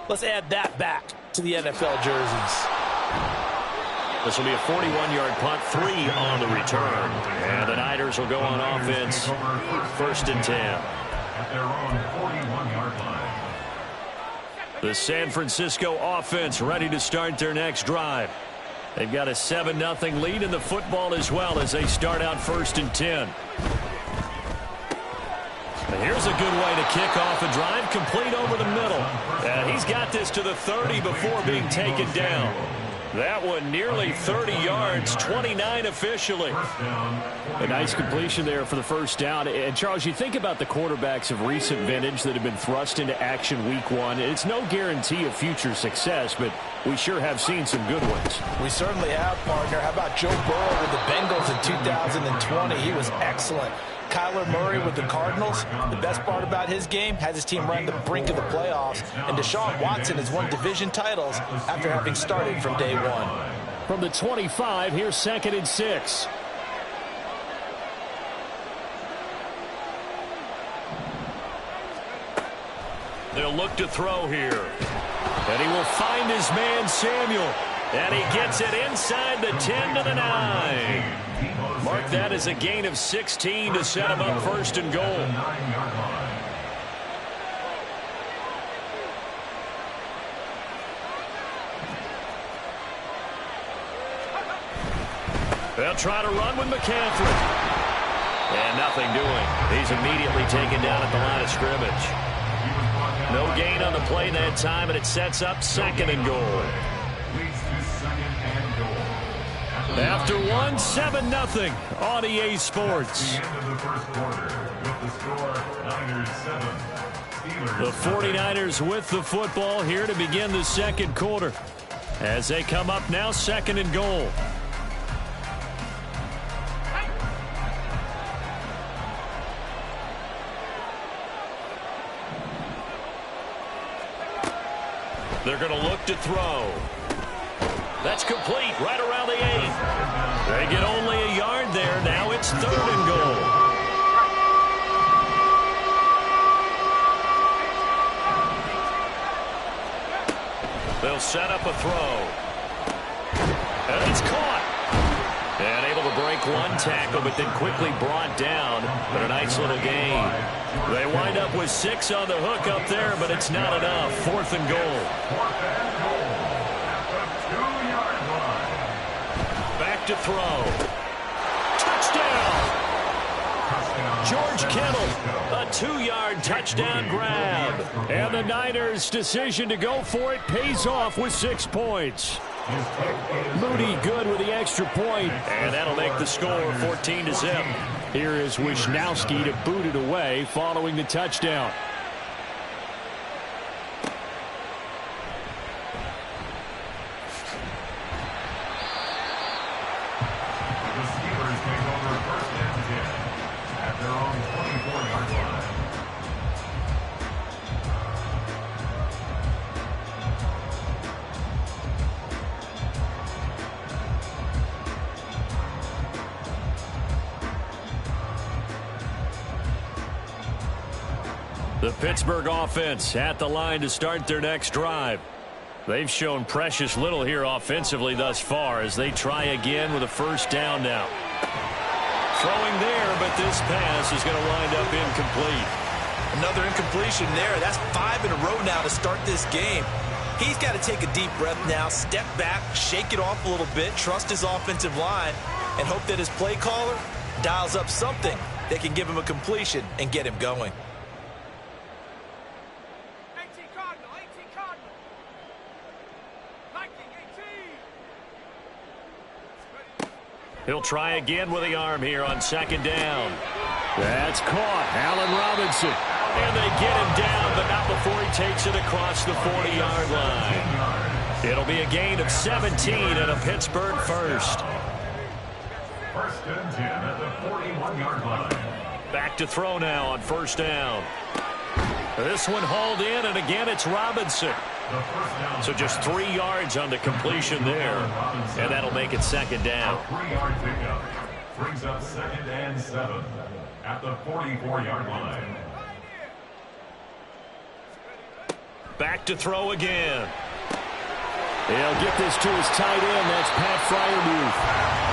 Let's add that back to the NFL jerseys. This will be a 41-yard punt, 3 on the return. And the Niners will go on offense, 1st and 10. At their own 41-yard line. The San Francisco offense ready to start their next drive. They've got a 7-0 lead in the football as well as they start out 1st and 10. And here's a good way to kick off a drive, complete over the middle. And he's got this to the 30 before being taken down. That one nearly 30 yards, 29 officially. A nice completion there for the first down. And, Charles, you think about the quarterbacks of recent vintage that have been thrust into action week 1. It's no guarantee of future success, but we sure have seen some good ones. We certainly have, partner. How about Joe Burrow with the Bengals in 2020? He was excellent. Kyler Murray with the Cardinals. The best part about his game has his team right on the brink of the playoffs. And Deshaun Watson has won division titles after having started from day 1. From the 25, here's 2nd and 6. They'll look to throw here. And he will find his man Samuel. And he gets it inside the 10 to the 9. Mark that as a gain of 16 to set him up 1st and goal. They'll try to run with McCaffrey. And nothing doing. He's immediately taken down at the line of scrimmage. No gain on the play that time, and it sets up 2nd and goal. After 1, 7-0 on EA Sports. The 49ers with the football here to begin the 2nd quarter. As they come up now, 2nd and goal. They're going to look to throw. That's complete right around the 8. They get only a yard there. Now it's 3rd and goal. They'll set up a throw. And it's caught. And able to break one tackle, but then quickly brought down. But a nice little gain. They wind up with 6 on the hook up there, but it's not enough. 4th and goal. Back to throw. Touchdown! George Kittle, a 2-yard touchdown grab. And the Niners' decision to go for it pays off with 6 points. Moody good with the extra point, and that'll make the score 14-0. Here is Wisnowski to boot it away following the touchdown. The Pittsburgh offense at the line to start their next drive. They've shown precious little here offensively thus far as they try again with a 1st down now. Throwing there, but this pass is going to wind up incomplete. Another incompletion there. That's 5 in a row now to start this game. He's got to take a deep breath now, step back, shake it off a little bit, trust his offensive line, and hope that his play caller dials up something that can give him a completion and get him going. He'll try again with the arm here on 2nd down. That's caught. Allen Robinson. And they get him down, but not before he takes it across the 40-yard line. It'll be a gain of 17 and a Pittsburgh 1st. 1st and 10 at the 41-yard line. Back to throw now on 1st down. This one hauled in, and again it's Robinson. So just 3 yards on the completion there, and that'll make it 2nd down. A 3-yard pickup brings up 2nd and 7 at the 44-yard line. Back to throw again. He'll get this to his tight end. That's Pat Freiermuth.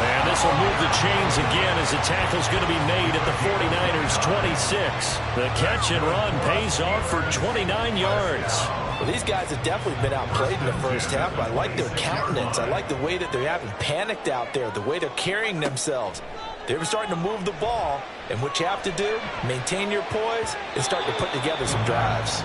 And this will move the chains again as the tackle's going to be made at the 49ers 26. The catch and run pays off for 29 yards. Well, these guys have definitely been outplayed in the first half, but I like their countenance. I like the way that they're having panicked out there, the way they're carrying themselves. They're starting to move the ball, and what you have to do, maintain your poise and start to put together some drives.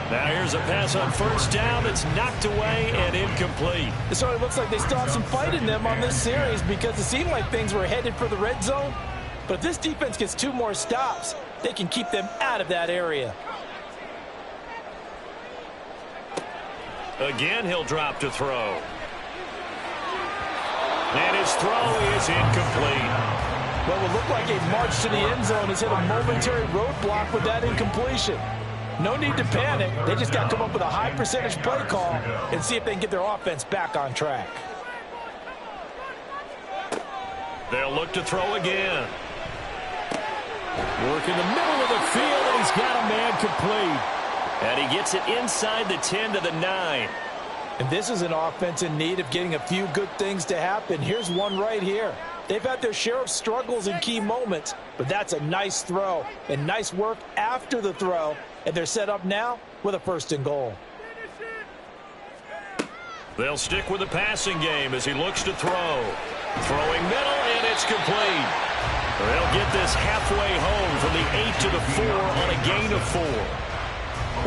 Now here's a pass on first down that's knocked away and incomplete. It sort of looks like they still have some fight in them on this series because it seemed like things were headed for the red zone. But if this defense gets 2 more stops, they can keep them out of that area. Again, he'll drop to throw. And his throw is incomplete. What will look like a march to the end zone has hit a momentary roadblock with that incompletion. No need to panic. They just got to come up with a high percentage play call and see if they can get their offense back on track. They'll look to throw again. Work in the middle of the field, and he's got a man complete. And he gets it inside the 10 to the 9. And this is an offense in need of getting a few good things to happen. Here's one right here. They've had their share of struggles in key moments, but that's a nice throw and nice work after the throw. And they're set up now with a 1st and goal. They'll stick with the passing game as he looks to throw. Throwing middle, and it's complete. They'll get this halfway home from the 8 to the 4 on a gain of 4.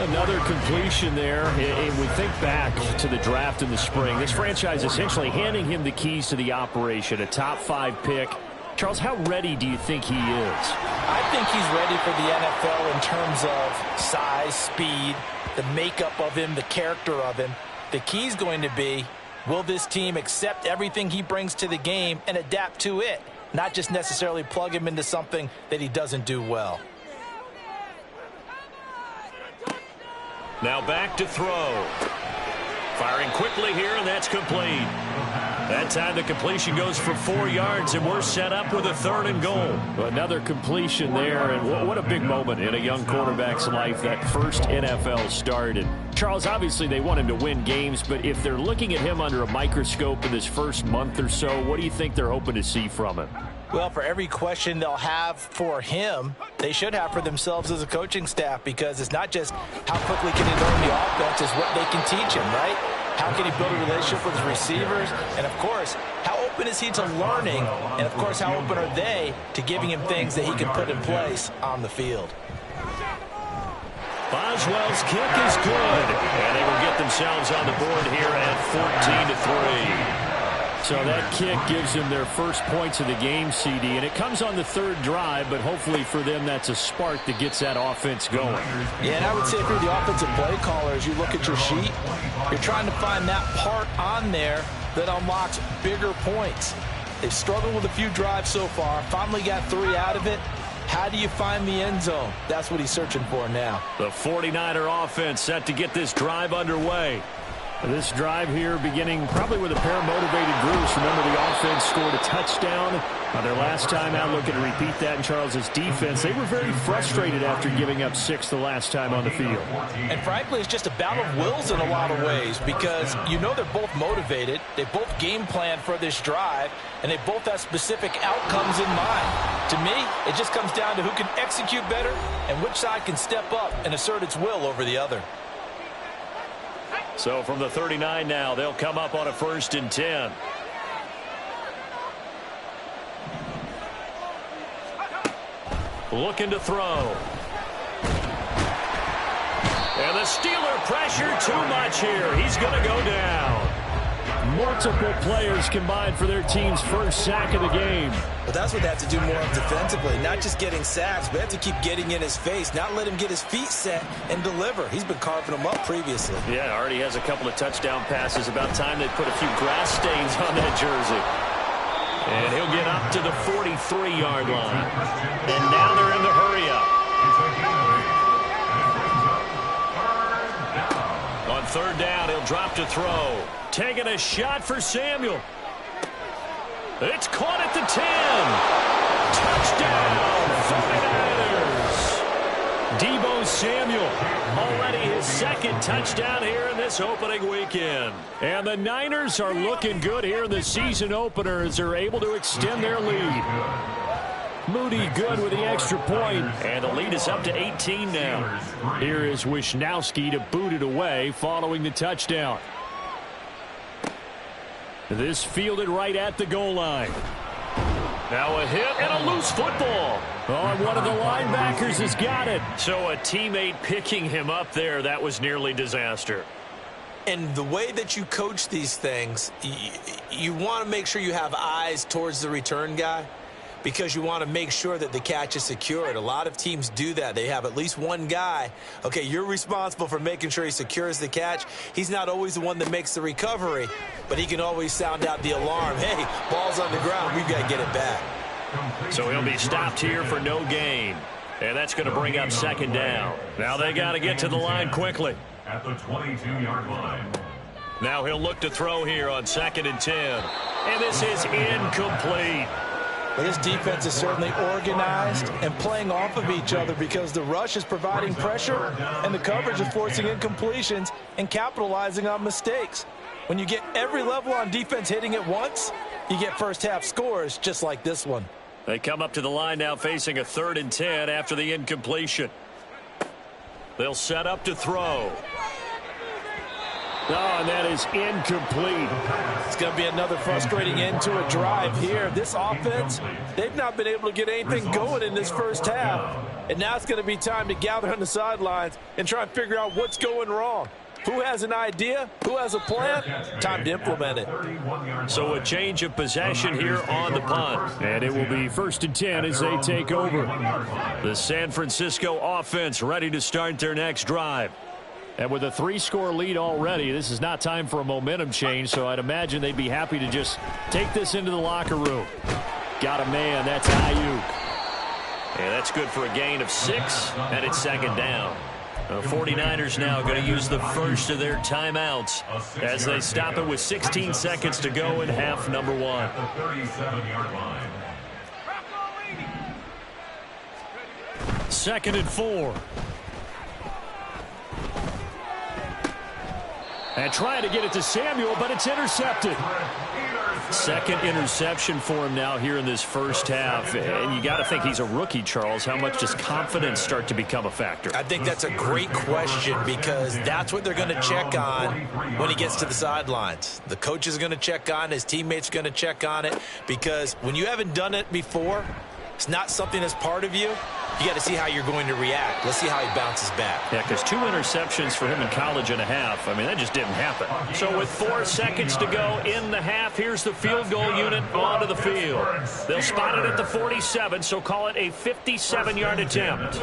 Another completion there. And we think back to the draft in the spring. This franchise essentially handing him the keys to the operation, a top 5 pick. Charles, how ready do you think he is? I think he's ready for the NFL in terms of size, speed, the makeup of him, the character of him. The key's going to be, will this team accept everything he brings to the game and adapt to it, not just necessarily plug him into something that he doesn't do well. Now back to throw. Firing quickly here, and that's complete. That time the completion goes for 4 yards, and we're set up with a 3rd and goal. Another completion there, and what a big moment in a young quarterback's life, that first NFL start. And Charles, obviously they want him to win games, but if they're looking at him under a microscope in this first month or so, what do you think they're hoping to see from him? Well, for every question they'll have for him, they should have for themselves as a coaching staff, because it's not just how quickly can he learn the offense, it's what they can teach him, right? How can he build a relationship with his receivers? And, of course, how open is he to learning? And, of course, how open are they to giving him things that he can put in place on the field? Boswell's kick is good. And they will get themselves on the board here at 14-3. So that kick gives them their first points of the game, CD, and it comes on the 3rd drive, but hopefully for them that's a spark that gets that offense going. Yeah, and I would say if you're the offensive play caller, as you look at your sheet, you're trying to find that part on there that unlocks bigger points. They've struggled with a few drives so far, finally got 3 out of it. How do you find the end zone? That's what he's searching for now. The 49er offense set to get this drive underway. This drive here beginning probably with a pair of motivated Bruce. Remember, the offense scored a touchdown on their last time out. Looking to repeat that in Charles's defense. They were very frustrated after giving up 6 the last time on the field. And frankly, it's just a battle of wills in a lot of ways, because you know they're both motivated. They both game plan for this drive, and they both have specific outcomes in mind. To me, it just comes down to who can execute better and which side can step up and assert its will over the other. So from the 39 now, they'll come up on a 1st and 10. Looking to throw. And the Steeler pressure too much here. He's going to go down. Multiple players combined for their team's first sack of the game. But that's what they have to do more of defensively. Not just getting sacks, but have to keep getting in his face, not let him get his feet set and deliver. He's been carving them up previously. Yeah, already has a couple of touchdown passes. About time they put a few grass stains on that jersey. And he'll get up to the 43-yard line. And now they're in the hurry-up. On 3rd down, he'll drop to throw. Taking a shot for Samuel. It's caught at the 10. Touchdown, 49ers. Deebo Samuel. Already his second touchdown here in this opening weekend. And the Niners are looking good here in the season opener as they're able to extend their lead. Moody good with the extra point. And the lead is up to 18 now. Here is Wisnowski to boot it away following the touchdown. This fielded right at the goal line. Now a hit and a loose football. Oh, and one of the linebackers has got it. So a teammate picking him up there, that was nearly disaster. And the way that you coach these things, you want to make sure you have eyes towards the return guy, because you want to make sure that the catch is secured. A lot of teams do that. They have at least one guy. Okay, you're responsible for making sure he secures the catch. He's not always the one that makes the recovery, but he can always sound out the alarm. Hey, ball's on the ground. We've got to get it back. So he'll be stopped here for no gain. And that's going to bring up second down. Now they got to get to the line quickly. At the 22-yard line. Now he'll look to throw here on 2nd and 10. And this is incomplete. But this defense is certainly organized and playing off of each other, because the rush is providing pressure and the coverage is forcing incompletions and capitalizing on mistakes. When you get every level on defense hitting at once, you get first-half scores just like this one. They come up to the line now facing a 3rd and 10 after the incompletion. They'll set up to throw. Oh, and that is incomplete. It's going to be another frustrating end to a drive here. This offense, they've not been able to get anything going in this first half. And now it's going to be time to gather on the sidelines and try and figure out what's going wrong. Who has an idea? Who has a plan? Time to implement it. So a change of possession here on the punt. And it will be 1st and 10 as they take over. The San Francisco offense ready to start their next drive. And with a 3-score lead already, this is not time for a momentum change, so I'd imagine they'd be happy to just take this into the locker room. Got a man, that's Ayuk. And that's good for a gain of 6, and it's 2nd down. The 49ers now going to use the first of their timeouts as they stop it with 16 seconds to go in half number 1. At the 37-yard line. 2nd and 4. And trying to get it to Samuel, but it's intercepted. Second interception for him now here in this first half. And you got to think he's a rookie, Charles. How much does confidence start to become a factor? I think that's a great question, because that's what they're going to check on when he gets to the sidelines. The coach is going to check on, his teammates are going to check on it, because when you haven't done it before, it's not something that's part of you. You got to see how you're going to react. Let's see how he bounces back. Yeah, because 2 interceptions for him in college and a half. I mean, that just didn't happen. So with 4 seconds to go in the half, here's the field goal unit onto the field. They'll spot it at the 47, so call it a 57-yard attempt.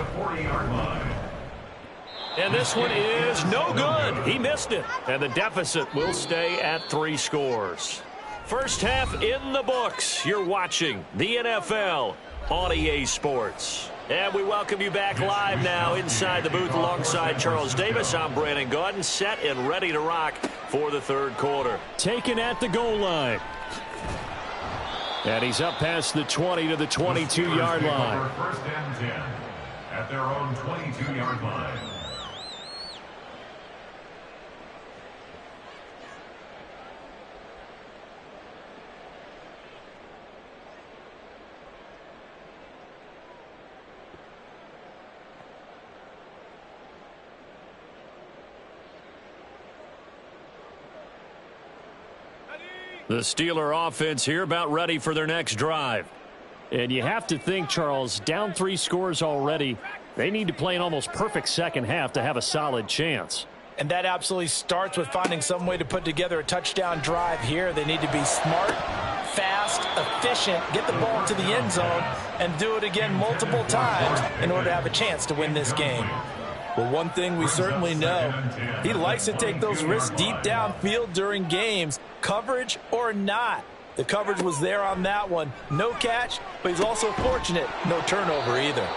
And this one is no good. He missed it. And the deficit will stay at 3 scores. First half in the books. You're watching the NFL on EA Sports. And we welcome you back live now inside the booth alongside Charles Davis. I'm Brandon Gaudin, set and ready to rock for the 3rd quarter. Taken at the goal line. And he's up past the 20 to the 22-yard line. 1st and 10 at their own 22-yard line. The Steeler offense here about ready for their next drive. And you have to think, Charles, down 3 scores already. They need to play an almost perfect second half to have a solid chance. And that absolutely starts with finding some way to put together a touchdown drive here. They need to be smart, fast, efficient, get the ball to the end zone, and do it again multiple times in order to have a chance to win this game. Well, one thing we certainly know, he likes to take those risks deep downfield during games, coverage or not. The coverage was there on that one. No catch, but he's also fortunate. No turnover either.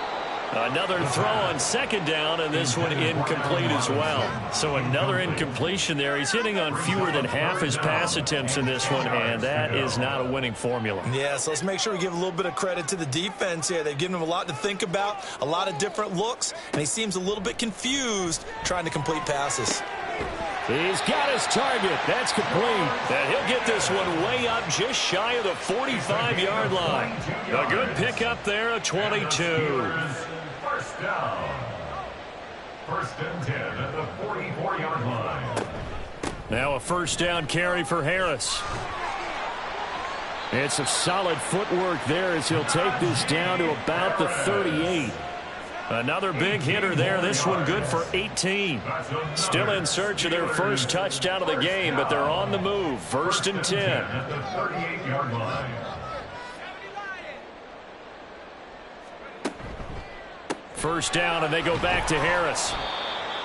Another throw on second down, and this one incomplete as well. So another incompletion there. He's hitting on fewer than half his pass attempts in this one, and that is not a winning formula. Yeah, so let's make sure we give a little bit of credit to the defense here. They've given him a lot to think about, a lot of different looks, and he seems a little bit confused trying to complete passes. He's got his target. That's complete. And he'll get this one way up just shy of the 45-yard line. A good pickup there of 22. First down. First and 10 at the 44-yard line. Now a first down carry for Harris. It's a solid footwork there as he'll take this down to about the 38. Another big hitter there. This one good for 18. Still in search of their first touchdown of the game, but they're on the move. First and 10. At the 38-yard line. First down, and they go back to Harris.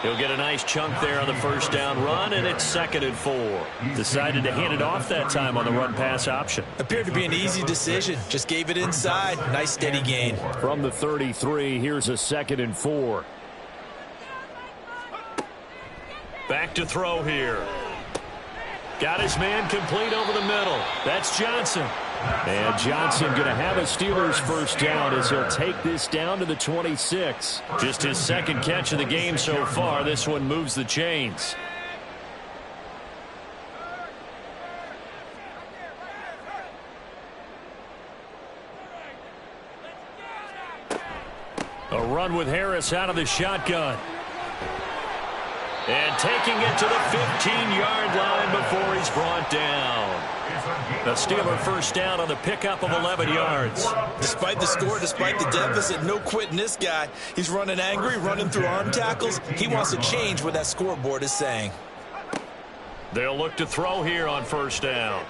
He'll get a nice chunk there on the first down run, and it's 2nd and 4. Decided to hand it off that time on the run-pass option. Appeared to be an easy decision. Just gave it inside. Nice steady gain. From the 33, here's a 2nd and 4. Back to throw here. Got his man complete over the middle. That's Johnson. And Johnson going to have a Steelers first down as he'll take this down to the 26. Just his second catch of the game so far. This one moves the chains. A run with Harris out of the shotgun. And taking it to the 15-yard line before he's brought down. The Steeler first down on the pickup of 11 yards. Despite the score, despite the deficit, no quitting this guy. He's running angry, running through arm tackles. He wants to change what that scoreboard is saying. They'll look to throw here on first down.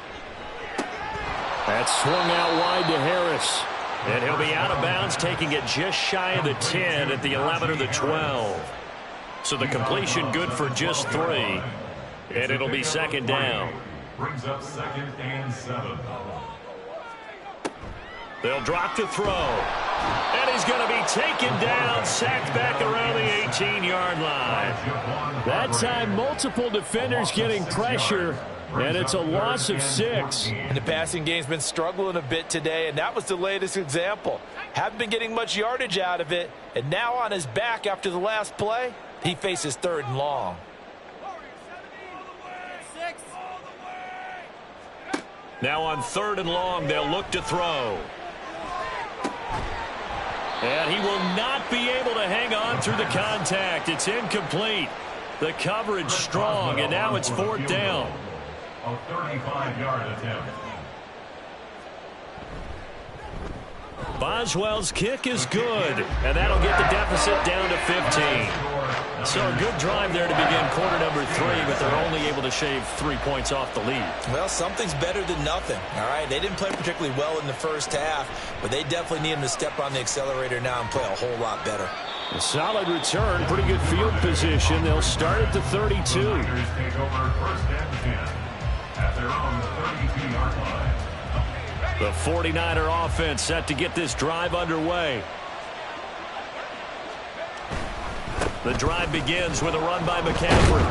That's swung out wide to Harris. And he'll be out of bounds, taking it just shy of the 10 at the 11 or the 12. So the completion good for just 3. And it'll be second down. Brings up 2nd and 7. They'll drop to throw. And he's going to be taken down, sacked back around the 18-yard line. That time, multiple defenders getting pressure, and it's a loss of 6. And the passing game's been struggling a bit today, and that was the latest example. Haven't been getting much yardage out of it, and now on his back after the last play, he faces 3rd and long. Now on 3rd and long, they'll look to throw. And he will not be able to hang on through the contact. It's incomplete. The coverage strong, and now it's 4th down. A 35-yard attempt. Boswell's kick is good, and that'll get the deficit down to 15. So a good drive there to begin quarter number 3, but they're only able to shave 3 points off the lead. Well, something's better than nothing, all right? They didn't play particularly well in the first half, but they definitely need him to step on the accelerator now and play a whole lot better. A solid return, pretty good field position. They'll start at the 32. Take over 1st and 10 at their own 32-yard line. The 49er offense set to get this drive underway. The drive begins with a run by McCaffrey.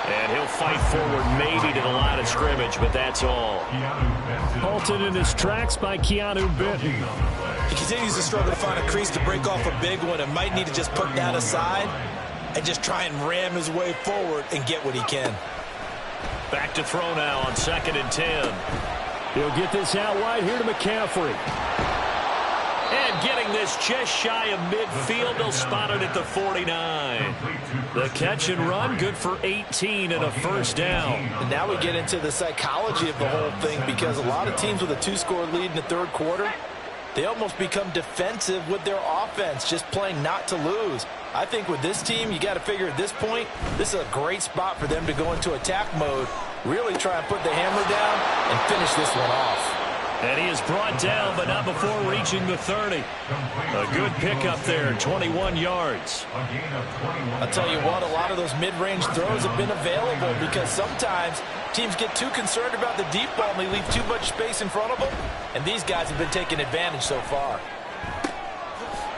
And he'll fight forward maybe to the line of scrimmage, but that's all. Halted in his tracks by Keanu Benton. He continues to struggle to find a crease to break off a big one and might need to just put that aside and just try and ram his way forward and get what he can. Back to throw now on 2nd and 10. He'll get this out wide here to McCaffrey. And getting this just shy of midfield, they'll spot it at the 49. The catch and run, good for 18 and a first down. And now we get into the psychology of the whole thing, because a lot of teams with a 2-score lead in the 3rd quarter, they almost become defensive with their offense, just playing not to lose. I think with this team, you got to figure at this point, this is a great spot for them to go into attack mode, really try and put the hammer down and finish this one off. And he is brought down, but not before reaching the 30. A good pickup there, 21 yards. I'll tell you what, a lot of those mid-range throws have been available because sometimes teams get too concerned about the deep ball and they leave too much space in front of them. And these guys have been taking advantage so far.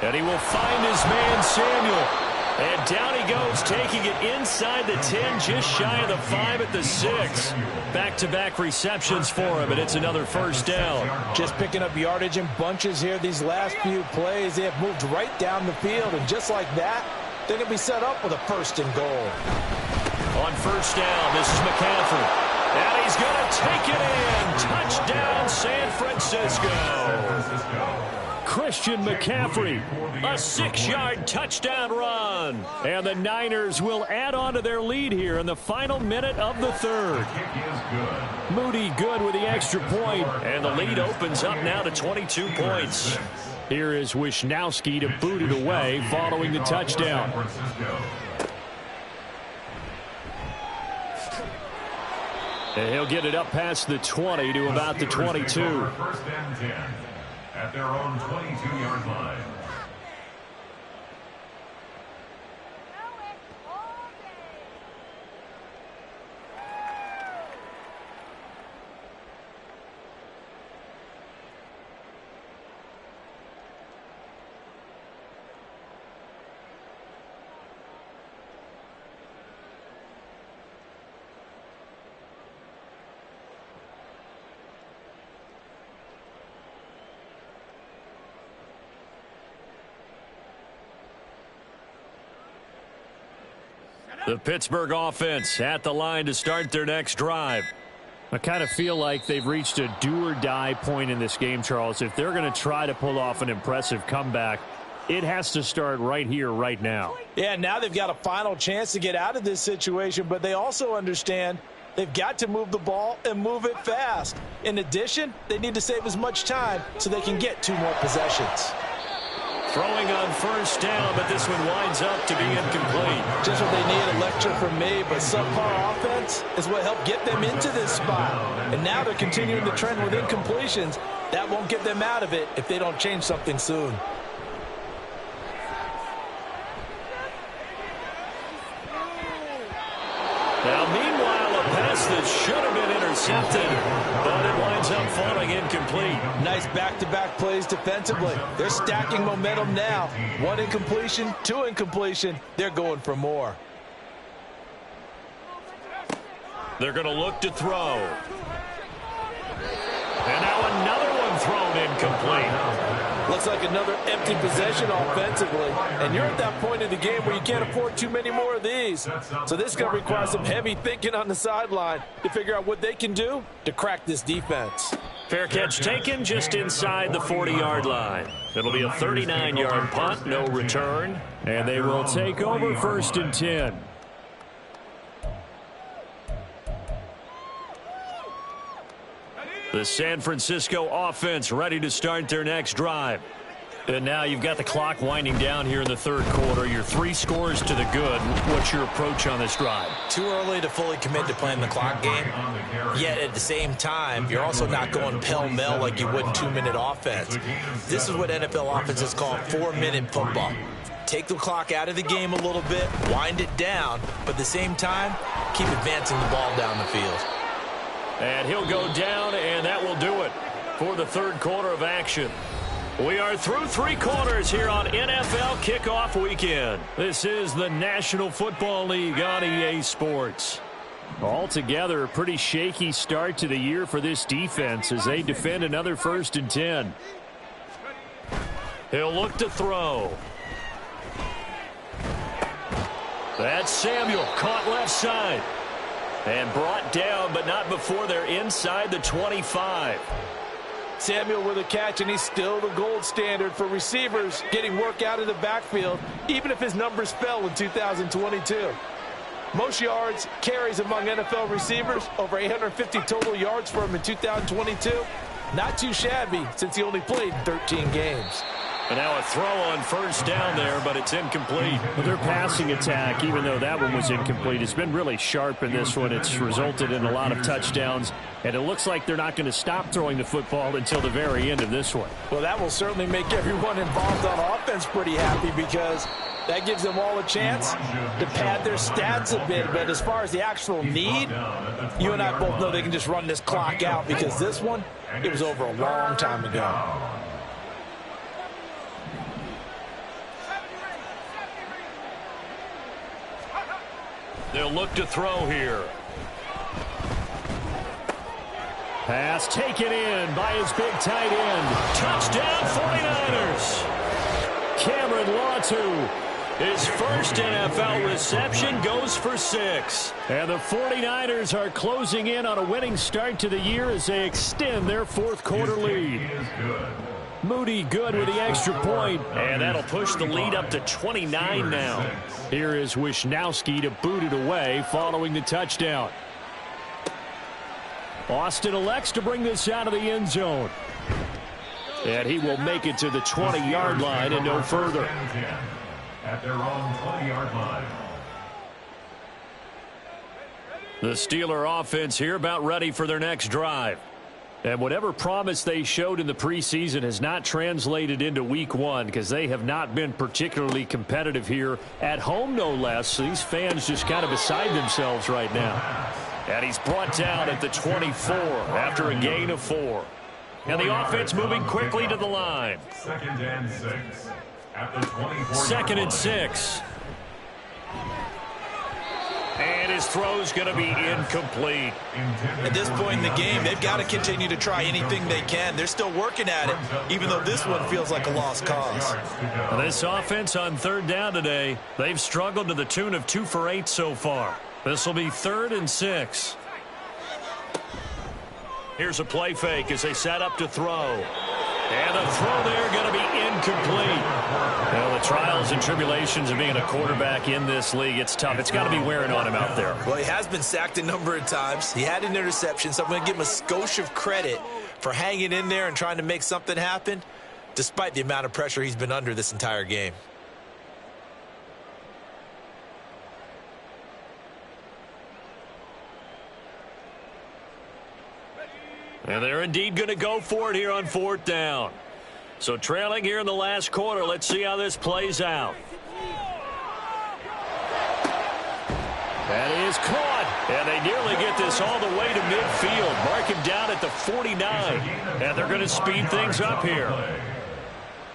And he will find his man, Samuel. And down he goes, taking it inside the 10, just shy of the 5 at the 6. Back-to-back receptions for him, and it's another first down. Just picking up yardage in bunches here these last few plays. They have moved right down the field, and just like that, they're going to be set up with a first and goal. On first down, this is McCaffrey. And he's going to take it in. Touchdown, San Francisco. Christian McCaffrey, a 6-yard touchdown run. And the Niners will add on to their lead here in the final minute of the third. Moody good with the extra point, and the lead opens up now to 22 points. Here is Wisnowski to boot it away following the touchdown. And he'll get it up past the 20 to about the 22. First and 10 at their own 22-yard line. The Pittsburgh offense at the line to start their next drive. I kind of feel like they've reached a do-or-die point in this game, Charles. If they're going to try to pull off an impressive comeback, it has to start right here, right now. Yeah, now they've got a final chance to get out of this situation, but they also understand they've got to move the ball and move it fast. In addition, they need to save as much time so they can get 2 more possessions. Throwing on first down, but this one winds up to be incomplete. Just what they need, a lecture from me, but subpar offense is what helped get them into this spot. And now they're continuing the trend with incompletions. That won't get them out of it if they don't change something soon. Now, meanwhile, a pass that should have been intercepted, but it winds up falling incomplete. Nice back-to-back plays defensively. They're stacking momentum now. 1 incompletion, 2 incompletion. They're going for more. They're going to look to throw. And now another one thrown incomplete. Looks like another empty possession offensively. And you're at that point in the game where you can't afford too many more of these. So this is going to require some heavy thinking on the sideline to figure out what they can do to crack this defense. Fair catch taken just inside the 40-yard line. It'll be a 39-yard punt, no return. And they will take over first and 10. The San Francisco offense ready to start their next drive. And now you've got the clock winding down here in the third quarter. You're 3 scores to the good. What's your approach on this drive? Too early to fully commit to playing the clock game. Yet at the same time, you're also not going pell-mell like you would in 2-minute offense. This is what NFL offenses call 4-minute football. Take the clock out of the game a little bit, wind it down, but at the same time, keep advancing the ball down the field. And he'll go down, and that will do it for the third quarter of action. We are through 3 quarters here on NFL Kickoff Weekend. This is the National Football League on EA Sports. Altogether, a pretty shaky start to the year for this defense as they defend another first and 10. He'll look to throw. That's Samuel, caught left side. And brought down, but not before they're inside the 25. Samuel with a catch, and he's still the gold standard for receivers getting work out of the backfield, even if his numbers fell in 2022. Most yards, carries among NFL receivers, over 850 total yards for him in 2022. Not too shabby since he only played 13 games. And now a throw on first down there, but it's incomplete. Well, their passing attack, even though that one was incomplete, has been really sharp in this one. It's resulted in a lot of touchdowns, and it looks like they're not going to stop throwing the football until the very end of this one. Well, that will certainly make everyone involved on offense pretty happy because that gives them all a chance to pad their stats a bit. But as far as the actual need, you and I both know they can just run this clock out because this one, it was over a long time ago. They'll look to throw here. Pass taken in by his big tight end. Touchdown 49ers. Cameron Latu, his first NFL reception, goes for 6. And the 49ers are closing in on a winning start to the year as they extend their fourth quarter lead. Moody good with the extra point. And that'll push the lead up to 29 now. Here is Wisnowski to boot it away following the touchdown. Austin elects to bring this out of the end zone. And he will make it to the 20-yard line and no further. At their own 20-yard line. The Steeler offense here about ready for their next drive. And whatever promise they showed in the preseason has not translated into week 1 because they have not been particularly competitive here at home, no less. These fans just kind of beside themselves right now. And he's brought down at the 24 after a gain of 4. And the offense moving quickly to the line. 2nd and 6. At the 24. 2nd and 6. And his throw's going to be incomplete. At this point in the game, they've got to continue to try anything they can. They're still working at it, even though this one feels like a lost cause. This offense on 3rd down today, they've struggled to the tune of 2 for 8 so far. This will be 3rd and 6. Here's a play fake as they set up to throw. And the throw there going to be incomplete. Well, the trials and tribulations of being a quarterback in this league, it's tough. It's got to be wearing on him out there. Well, he has been sacked a number of times. He had an interception, so I'm going to give him a skosh of credit for hanging in there and trying to make something happen, despite the amount of pressure he's been under this entire game. And they're indeed going to go for it here on 4th down. So trailing here in the last quarter, let's see how this plays out. That is caught. And they nearly get this all the way to midfield. Mark him down at the 49. And they're going to speed things up here.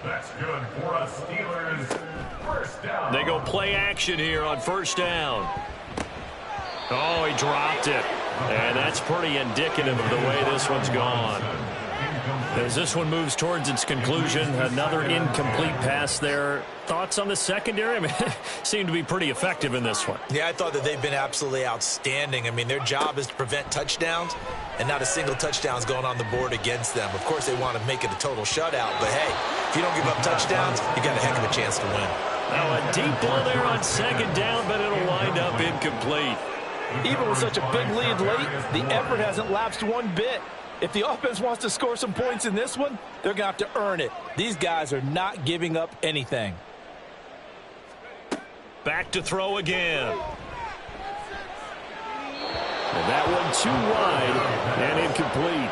That's good for a Steelers first down. They go play action here on 1st down. Oh, he dropped it. And that's pretty indicative of the way this one's gone. As this one moves towards its conclusion, another incomplete pass there. Thoughts on the secondary? I mean, seem to be pretty effective in this one. Yeah, I thought that they've been absolutely outstanding. I mean, their job is to prevent touchdowns, and not a single touchdown's going on the board against them. Of course, they want to make it a total shutout, but hey, if you don't give up touchdowns, you got a heck of a chance to win. Now, a deep ball there on 2nd down, but it'll wind up incomplete. Even with such a big lead late, the effort hasn't lapsed one bit. If the offense wants to score some points in this one, they're going to have to earn it. These guys are not giving up anything. Back to throw again. And that one too wide and incomplete.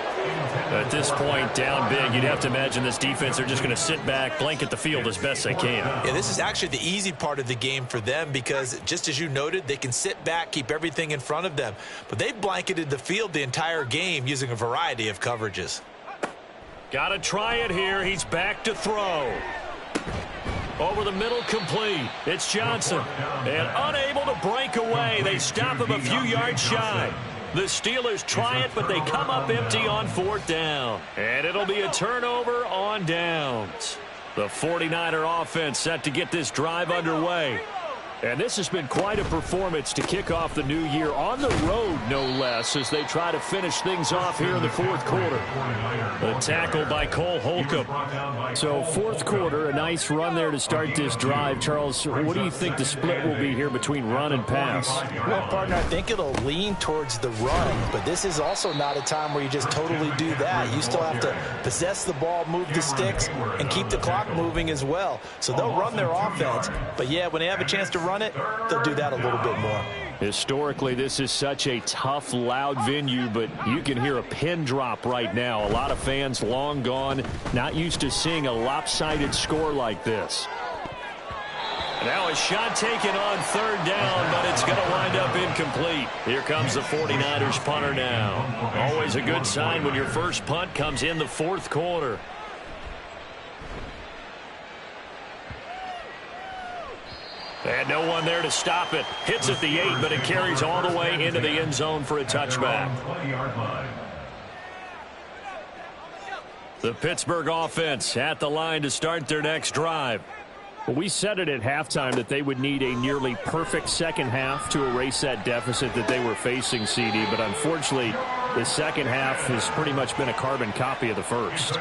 At this point, down big, you'd have to imagine this defense, they're just going to sit back, blanket the field as best they can. Yeah, this is actually the easy part of the game for them because, just as you noted, they can sit back, keep everything in front of them. But they've blanketed the field the entire game using a variety of coverages. Got to try it here. He's back to throw. Over the middle, complete. It's Johnson. And unable to break away. They stop him a few yards shy. The Steelers try it, but they come up empty on 4th down. And it'll be a turnover on downs. The 49er offense set to get this drive underway. And this has been quite a performance to kick off the new year on the road, no less, as they try to finish things off here in the 4th quarter. A tackle by Cole Holcomb. So 4th quarter, a nice run there to start this drive. Charles, what do you think the split will be here between run and pass? Well, partner, I think it'll lean towards the run, but this is also not a time where you just totally do that. You still have to possess the ball, move the sticks, and keep the clock moving as well. So they'll run their offense, but yeah, when they have a chance to run it, they'll do that a little bit more. Historically, this is such a tough, loud venue, but you can hear a pin drop right now. A lot of fans long gone, not used to seeing a lopsided score like this. Now a shot taken on 3rd down, but it's going to wind up incomplete. Here comes the 49ers punter now. Always a good sign when your first punt comes in the 4th quarter. And no one there to stop it. Hits at the 8, but it carries all the way into the end zone for a touchback. The Pittsburgh offense at the line to start their next drive. We said it at halftime that they would need a nearly perfect second half to erase that deficit that they were facing, CD. But unfortunately, the second half has pretty much been a carbon copy of the first.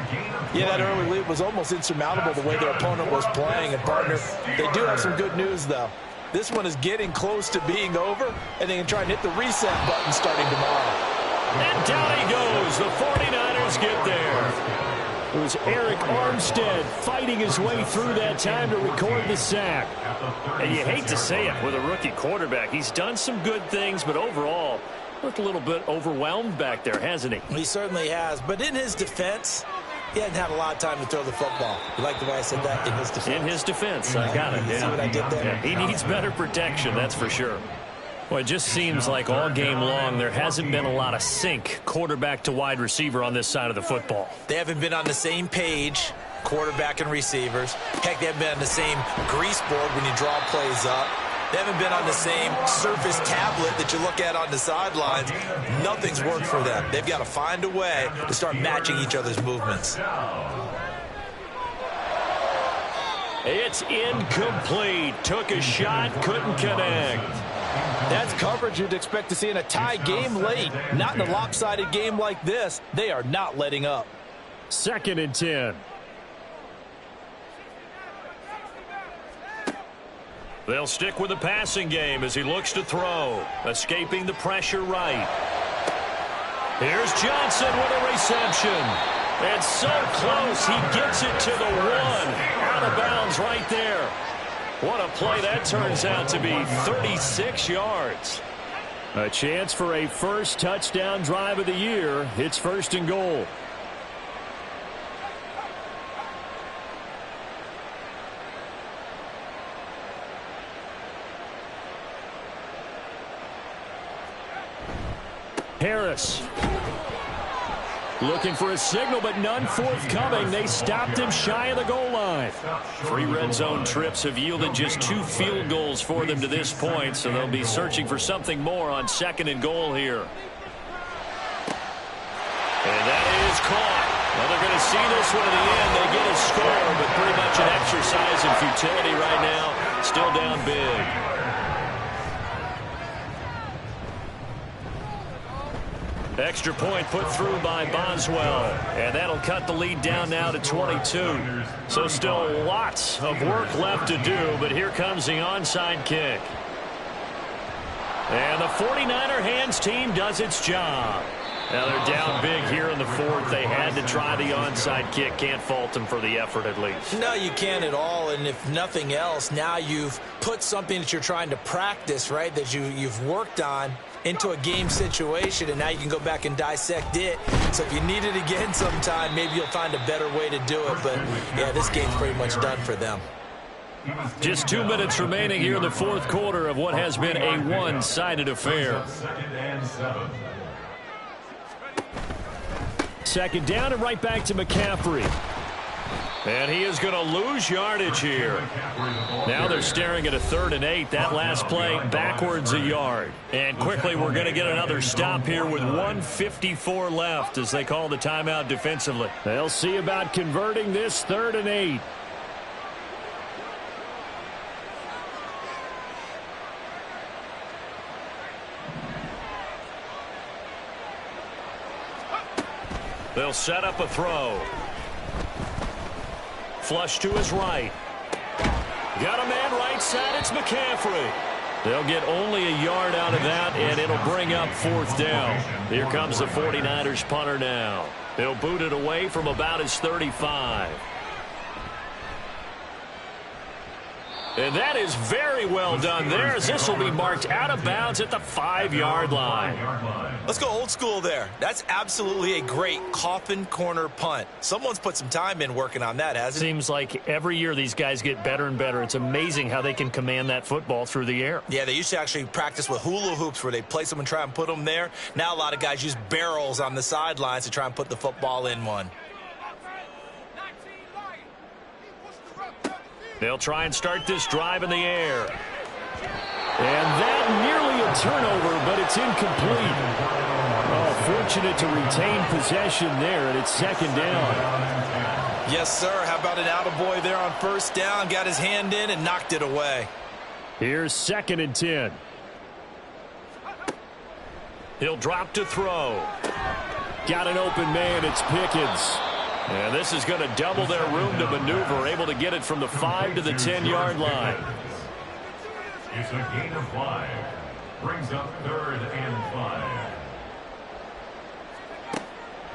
Yeah, that early lead was almost insurmountable the way their opponent was playing. And, partner, they do have some good news, though. This one is getting close to being over, and they can try and hit the reset button starting tomorrow. And down he goes. The 49ers get there. It was Eric Armstead fighting his way through that time to record the sack. And you hate to say it with a rookie quarterback. He's done some good things, but overall, looked a little bit overwhelmed back there, hasn't he? He certainly has. But in his defense, he hadn't had a lot of time to throw the football. You like the way I said that? In his defense. In his defense. I got it. See what I did there? Yeah, he needs better protection, that's for sure. Well, it just seems like all game long there hasn't been a lot of sync quarterback to wide receiver on this side of the football. They haven't been on the same page, quarterback and receivers. Heck, they haven't been on the same grease board when you draw plays up. They haven't been on the same surface tablet that you look at on the sidelines. Nothing's worked for them. They've got to find a way to start matching each other's movements. It's incomplete. Took a shot, couldn't connect. That's coverage you'd expect to see in a tie game late. Not in a lopsided game like this. They are not letting up. 2nd and 10. They'll stick with the passing game as he looks to throw. Escaping the pressure right. Here's Johnson with a reception. And so close, he gets it to the 1. Out of bounds right there. What a play that turns out to be. 36 yards. A chance for a first touchdown drive of the year. It's 1st and goal. Harris. Looking for a signal, but none forthcoming. They stopped him shy of the goal line. 3 red zone trips have yielded just 2 field goals for them to this point, so they'll be searching for something more on 2nd and goal here. And that is caught. Well, they're going to see this one at the end. They get a score, but pretty much an exercise in futility right now. Still down big. Extra point put through by Boswell. And that'll cut the lead down now to 22. So still lots of work left to do, but here comes the onside kick. And the 49er hands team does its job. Now they're down big here in the 4th. They had to try the onside kick. Can't fault them for the effort at least. No, you can't at all. And if nothing else, now you've put something that you're trying to practice, right, that you've worked on into a game situation, and now you can go back and dissect it. So if you need it again sometime, maybe you'll find a better way to do it. But, yeah, this game's pretty much done for them. Just 2 minutes remaining here in the 4th quarter of what has been a one-sided affair. 2nd down and right back to McCaffrey. And he is going to lose yardage here. Now they're staring at a 3rd and 8. That last play backwards a yard. And quickly we're going to get another stop here with 1:54 left as they call the timeout defensively. They'll see about converting this 3rd and 8. They'll set up a throw. Flush to his right. Got a man right side. It's McCaffrey. They'll get only a yard out of that, and it'll bring up 4th down. Here comes the 49ers punter now. They'll boot it away from about his 35. And that is very well done there, as this will be marked out of bounds at the 5-yard line. Let's go old school there. That's absolutely a great coffin corner punt. Someone's put some time in working on that, hasn't it? Seems like every year these guys get better and better. It's amazing how they can command that football through the air. Yeah, they used to actually practice with hula hoops where they place them and try and put them there. Now a lot of guys use barrels on the sidelines to try and put the football in one. They'll try and start this drive in the air. And that nearly a turnover, but it's incomplete. Oh, fortunate to retain possession there, and it's second down. Yes, sir. How about an attaboy there on first down? Got his hand in and knocked it away. Here's 2nd and 10. He'll drop to throw. Got an open man. It's Pickens. And this is going to double their room to maneuver, able to get it from the 5 to the 10-yard line. It's a gain of 5. Brings up 3rd and 5.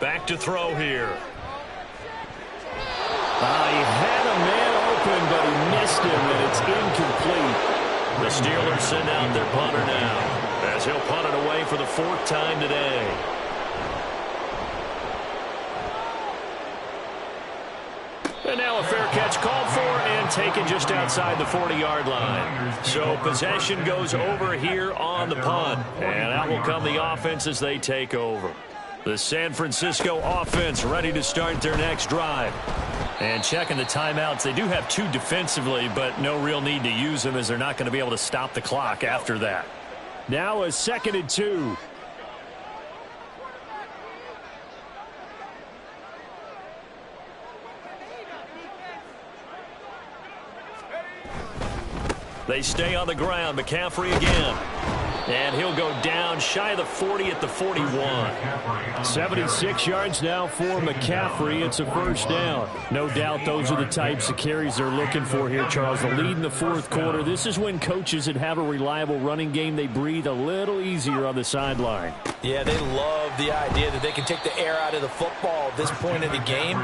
Back to throw here. He had a man open, but he missed him, and it's incomplete. The Steelers send out their punter now, as he'll punt it away for the 4th time today. And now a fair catch called for and taken just outside the 40-yard line. So possession goes over here on the punt. And out will come the offense as they take over. The San Francisco offense ready to start their next drive. And checking the timeouts, they do have 2 defensively, but no real need to use them as they're not going to be able to stop the clock after that. Now a 2nd and 2. They stay on the ground. McCaffrey again. And he'll go down shy of the 40 at the 41. 76 yards now for McCaffrey. It's a first down. No doubt those are the types of carries they're looking for here, Charles. The lead in the 4th quarter. This is when coaches that have a reliable running game, they breathe a little easier on the sideline. Yeah, they love the idea that they can take the air out of the football at this point in the game.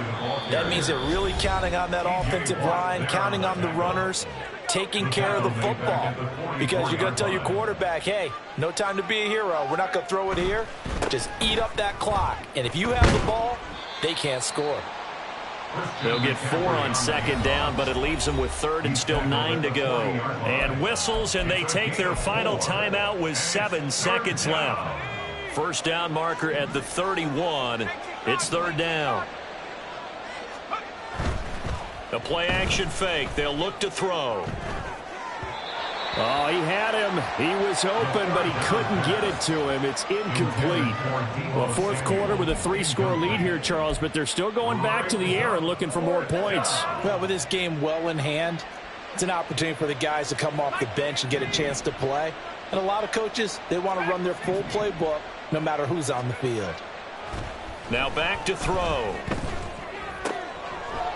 That means they're really counting on that offensive line, counting on the runners, taking care of the football. Because you're going to tell your quarterback, hey, no time to be a hero. We're not going to throw it here. Just eat up that clock. And if you have the ball, they can't score. They'll get 4 on 2nd down, but it leaves them with 3rd and still 9 to go. And whistles, and they take their final timeout with 7 seconds left. First down marker at the 31. It's 3rd down. A play-action fake. They'll look to throw. Oh, he had him. He was open, but he couldn't get it to him. It's incomplete. Well, 4th quarter with a 3-score lead here, Charles, but they're still going back to the air and looking for more points. Well, with this game well in hand, it's an opportunity for the guys to come off the bench and get a chance to play. And a lot of coaches, they want to run their full playbook no matter who's on the field. Now back to throw.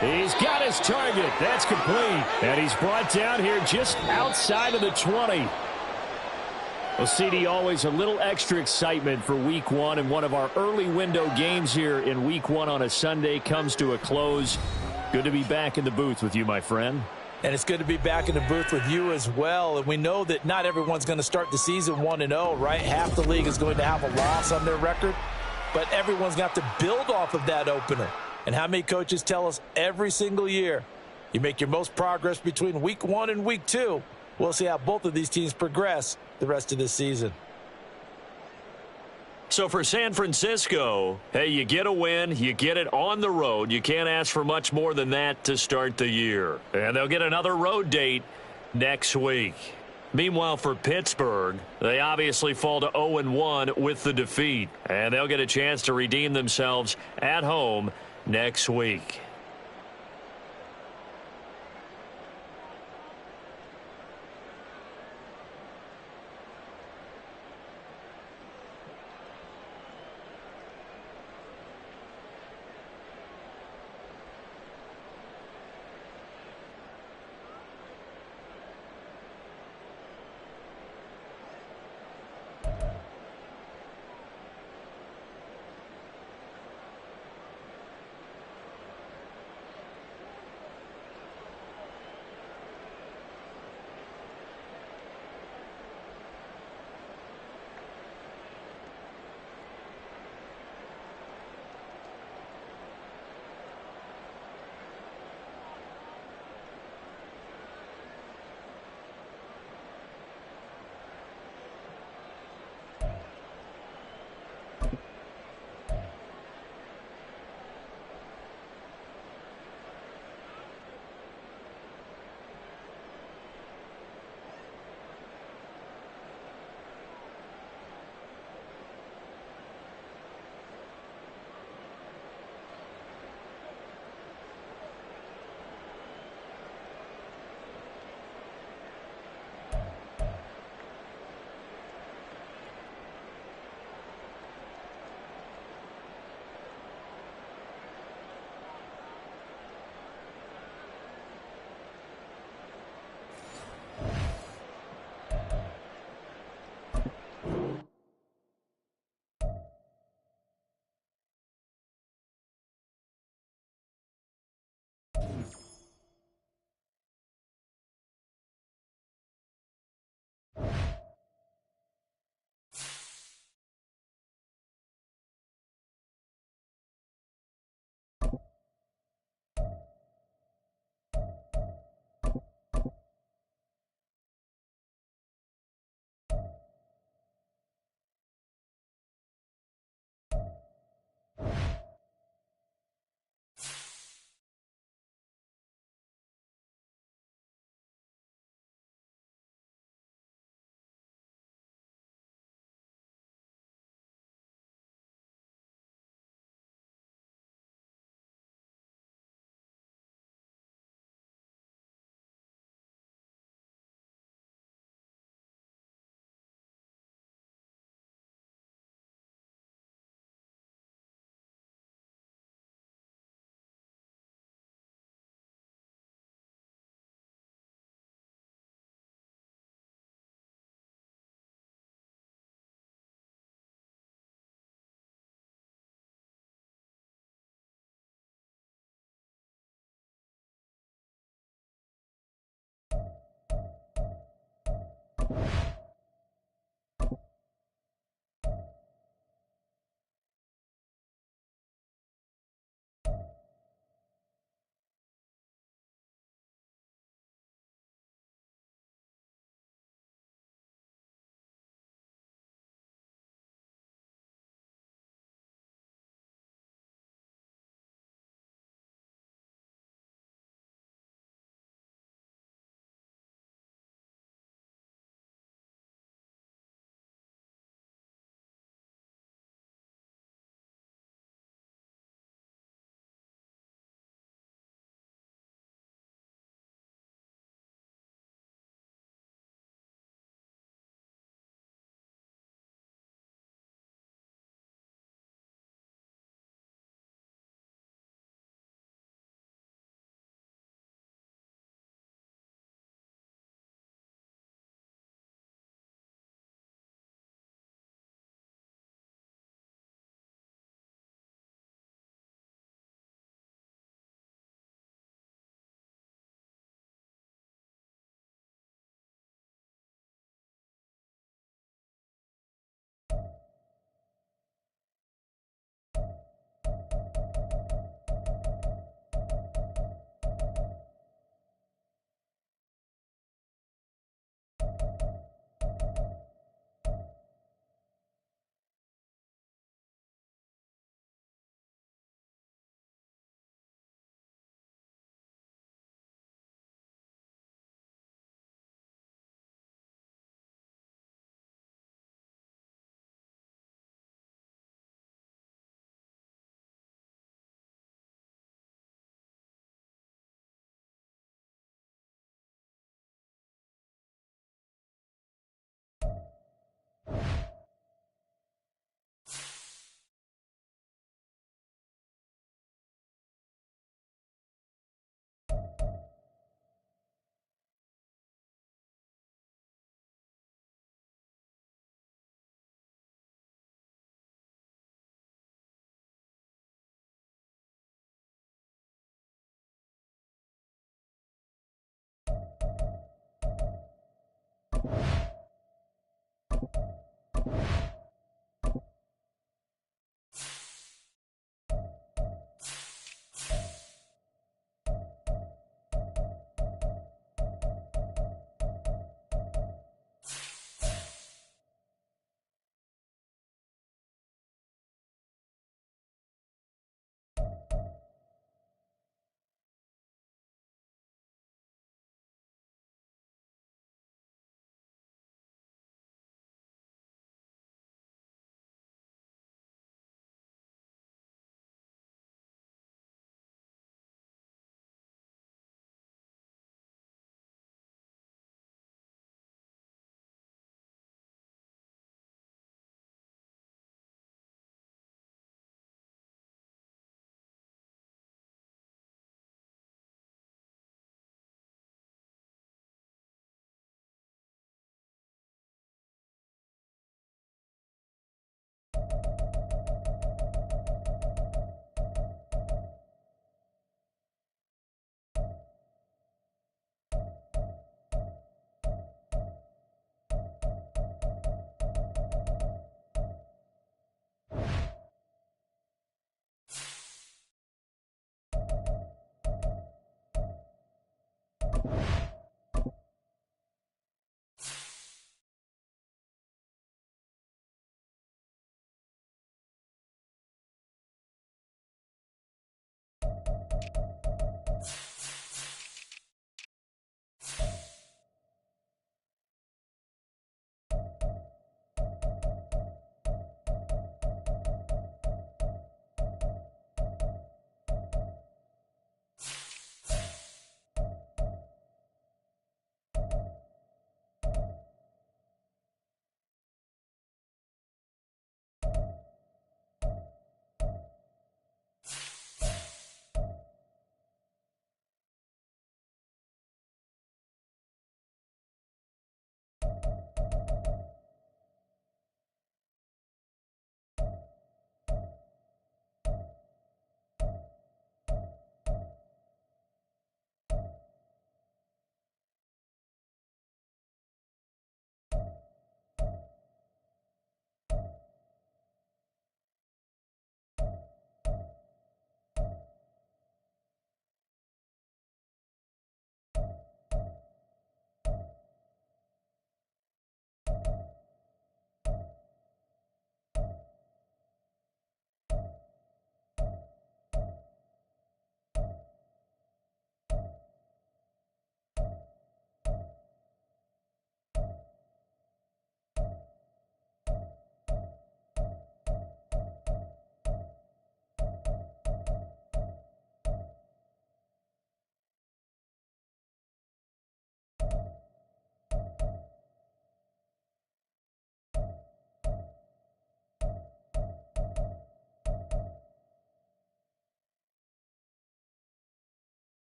He's got his target. That's complete. And he's brought down here just outside of the 20. Well, CD, always a little extra excitement for Week 1, and one of our early window games here in Week 1 on a Sunday comes to a close. Good to be back in the booth with you, my friend. And it's good to be back in the booth with you as well. And we know that not everyone's going to start the season 1-0, right? Half the league is going to have a loss on their record. But everyone's going to have to build off of that opener. And how many coaches tell us every single year, you make your most progress between Week 1 and Week 2. We'll see how both of these teams progress the rest of this season. So for San Francisco, hey, you get a win, you get it on the road. You can't ask for much more than that to start the year. And they'll get another road date next week. Meanwhile, for Pittsburgh, they obviously fall to 0-1 with the defeat. And they'll get a chance to redeem themselves at home next week. NFL.